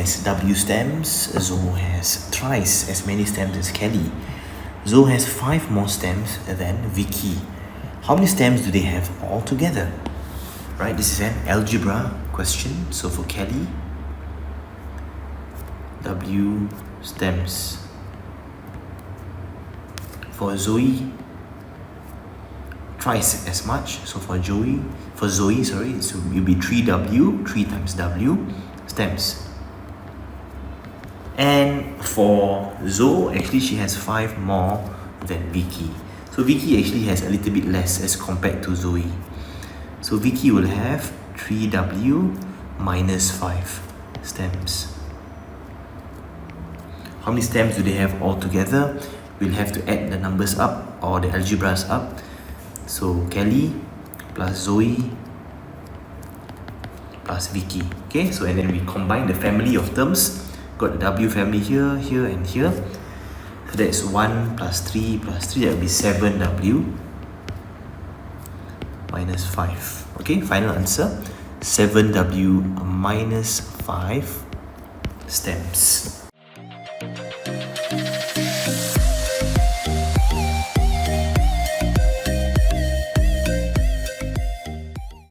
has W stems, Zoe has thrice as many stems as Kelly. Zoe has 5 more stems than Vicky. How many stems do they have all together? Right, this is an algebra question. So for Kelly, W stems. For Zoe, thrice as much. So for Zoe, so it will be 3W, 3 times W stems. And for Zoe, actually she has 5 more than Vicky. So Vicky actually has a little bit less as compared to Zoe. So Vicky will have 3W minus 5 stems. How many stems do they have all together? We'll have to add the numbers up, or the algebras up. So Kelly plus Zoe plus Vicky. Okay, so and then we combine the family of terms. Got the W family here, here and here. So that's 1 plus 3 plus 3, that will be 7W minus 5. Okay, final answer, 7W minus 5 stems.